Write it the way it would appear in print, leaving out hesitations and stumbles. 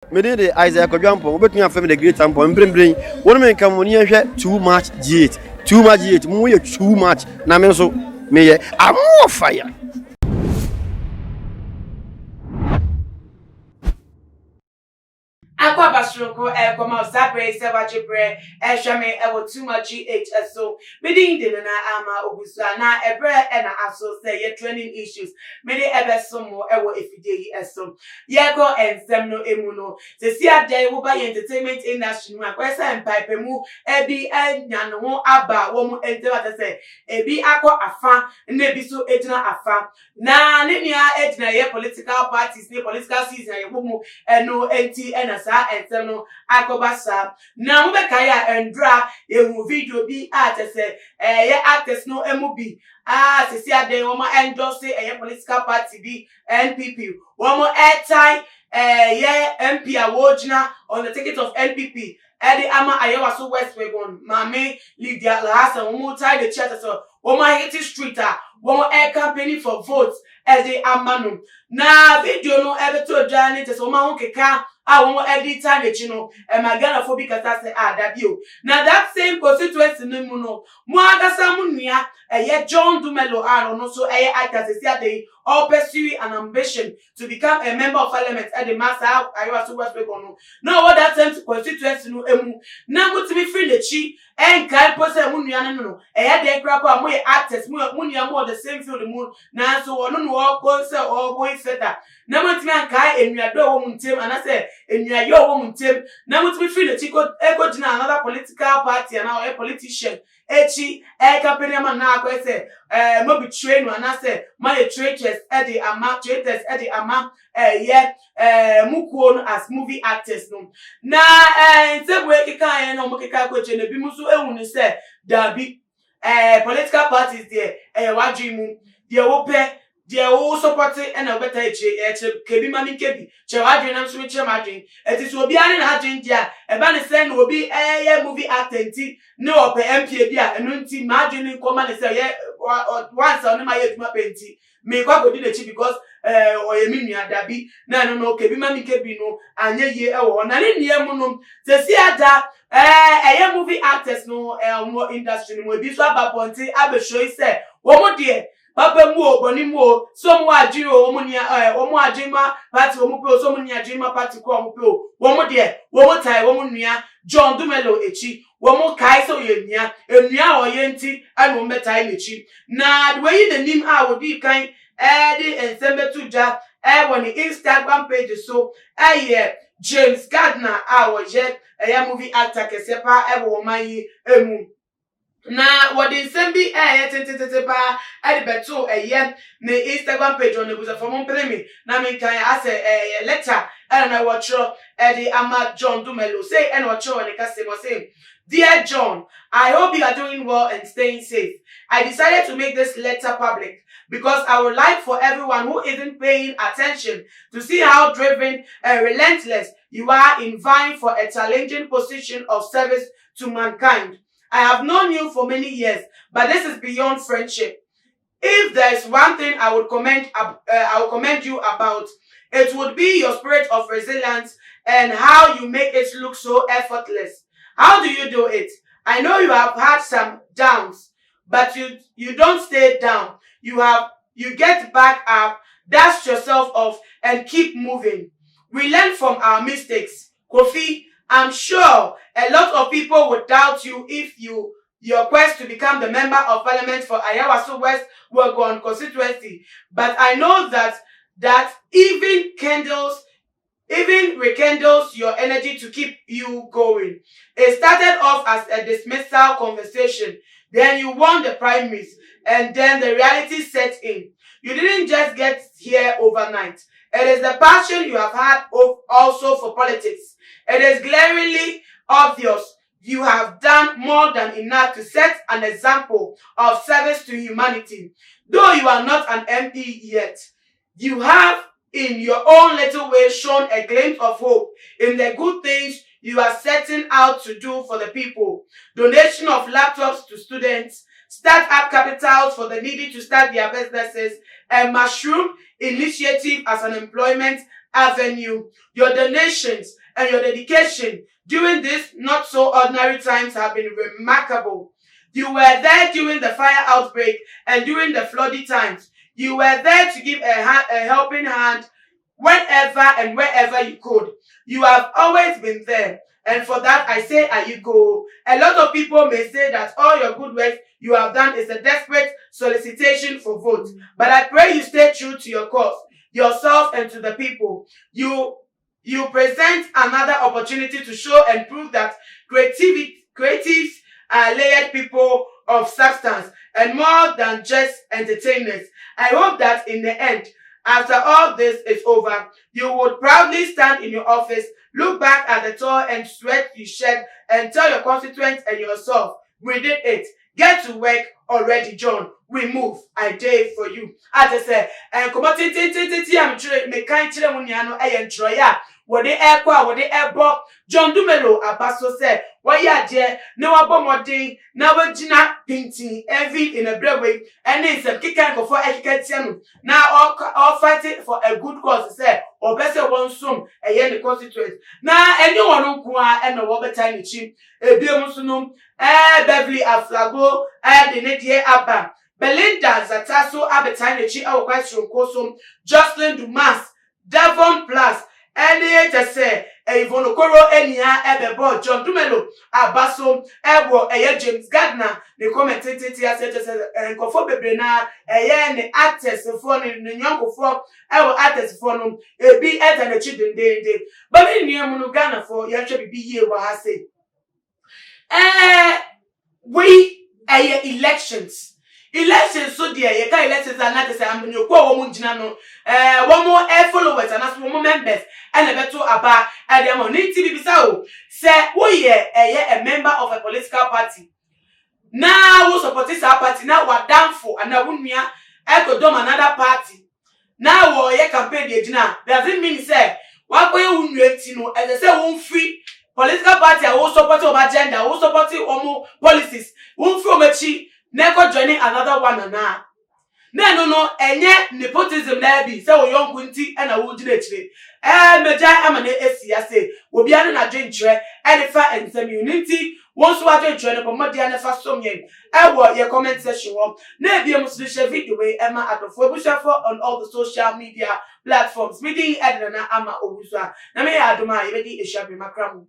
Me did Isaac Jumpo, but me family the great sample and bring one man come when you too much G8. Too much G8, more too much. Namen so me I'm more fire. Aqua Bastroko, Elcoma, Sabre, Savajibre, Eshame, Ewo too much GH, so Medin Dinana Ama, Obusana, Ebre, and also say your training issues. Many ever some more, Ewo if you did so. Yago and Semno Emuno, the Sia Day will buy entertainment industry, Quessa and Pipemu, Ebi and Yano Abba, woman enter what I say, Ebi Aqua Afa, Nebiso Edna Afa. Na Linia Edna, ye political parties, ne political season, and no NT and and no akobasa na mo bekaya endra ehu video bi atese ye actors no emubi sisi aden wo ma endorse political party bi NPP wo mo airtime ye MP awojina on the ticket of NPP Eddie ama ayewa so West Wagon mame Lydia Lahasa wo mo tie the chat so wo ma hit street wo mo air campaigning for votes Eddie amanu na video no ebe to journey te so ma ho keka one every time you know, and my Ghanaphobic as say, that you. Now that same constituency no muno, Moaga Samunia, yet John Dumelo and also a actors they all pursue an ambition to become a member of parliament at the mass out. I was West Begono. No, what that same constituency no emu. Now to be free the chi and kind person Munia no. A had their crap on more actors, Munia more the same field the moon. Now so one no all concert or going setter. Now what's me and Kai and your door woman team and I say and you are your woman team. Now to be free the chico echo to another political party and now a politician. Echi company man na go say mo be train and I say my traitors Eddie ama traitors Eddie ama mukuo as movie actors no na say we kika no mo kika ko che na bi mu so ehunu say da bi political parties there wadwi mu there wo pe they all support it and a better kebi mami kebi che wadwen am so che madwen eti so obi ane na adwen dia e ba ne say no obi movie actor nti ne ope MP bia enu nti madwen ko ma ne say once on my yet ma penti me kwa go di the chi because oye mi nua dabi na no kebi mami kebi no anye ye e wo na ne nie mu no se si ada movie actors no more industry no bi so abaponti abehwe say wo mo de Papa mu oboni mu so mu adwin o mu nia o mu adwinma party o mu pe so mu nia adwinma party ko o mu pe o wo mu de wo mu tai wo mu nua John Dumelo echi wo mu kai so ye nua enua o ye nti anu metai nechi na the way the name a wo di kan de ensemble to ja on the Instagram page so James Gardner a wo je movie actor kesepa wo man yi emu na what the same be pa at the beto the Instagram page on the busa for mon premi na me kan I say letter and I watch the ama John Dumelo say and watch on the customer say Dear John, I hope you are doing well and staying safe. I decided to make this letter public because I would like for everyone who isn't paying attention to see how driven and relentless you are in vying for a challenging position of service to mankind. I have known you for many years, but this is beyond friendship. If there is one thing I would commend you about, it would be your spirit of resilience and how you make it look so effortless. How do you do it? I know you have had some downs, but you don't stay down. You get back up, dust yourself off, and keep moving. We learn from our mistakes. Kofi, I'm sure a lot of people would doubt you if your quest to become the member of parliament for Ayawaso West were gone constituency. But I know that even rekindles your energy to keep you going. It started off as a dismissal conversation. Then you won the primaries, and then the reality set in. You didn't just get here overnight. It is the passion you have had also for politics. It is glaringly obvious you have done more than enough to set an example of service to humanity. Though you are not an MP yet, you have in your own little way shown a glimpse of hope in the good things you are setting out to do for the people. Donation of laptops to students, start-up capitals for the needy to start their businesses, a mushroom initiative as an employment avenue. Your donations and your dedication during these not so ordinary times have been remarkable. You were there during the fire outbreak and during the floody times. You were there to give a helping hand whenever and wherever you could. You have always been there. And for that, I say, Ayuko. A lot of people may say that all your good work you have done is a desperate solicitation for votes. But I pray you stay true to your cause, yourself, and to the people. You present another opportunity to show and prove that creatives are layered people of substance and more than just entertainers. I hope that in the end, after all this is over, you would proudly stand in your office, look back at the toil and sweat you shed, and tell your constituents and yourself, we did it. Get to work already, John. We move. I dare for you. As I say, and come on, I'm me kind chile muniano troya. What the airqua, what the airbox. John Dumelo, a pastor said, why ya dear, no abomoding, now a gina painting, every in a breadway, and then some kicking for education. Now all fighting for a good cause, said, or better one soon, a year the constituent. Now anyone who and a rubber tiny chip, a biomusunum, Beverly Aflago, the Nadia Abba, Belinda Zataso, Abetine, Chi, our question, Kosum, Jocelyn Dumas, Devon Plus, and just say, a Vonokoro, Enya, Ebebo, John Dumelo, Abaso, Ebo, a James Gardner, the commentator, and Kofobe Brena, a yen actors, the phone in the young for our actors for a be at and a children day. But in Yamunugana for Yachabi be here, what I say. We elections. Elections so dear, you can elections are not the same. You go one more followers and as one more members and a better about and the money to be so. Say, we a member of a political party. Now who supports our party now we're down for and now we echo dom another party. Now we campaign the agenda. Doesn't mean say what we will as I say won't free. Political party are all supporting our agenda, all supporting our policies. Won't from a chi, never joining another one and now. No, and yet nepotism there be so young Quinty and a wood literally. Major Amane SCSA will be an agent trade, edify and some unity. Once what you train upon Modiana Fassom Yen. I want your comment session. Maybe a Muslim video way Emma at the Fobusha on all the social media platforms. Meeting Edna Ama Obusa. Name Adoma, Yedi Ishabi Macram.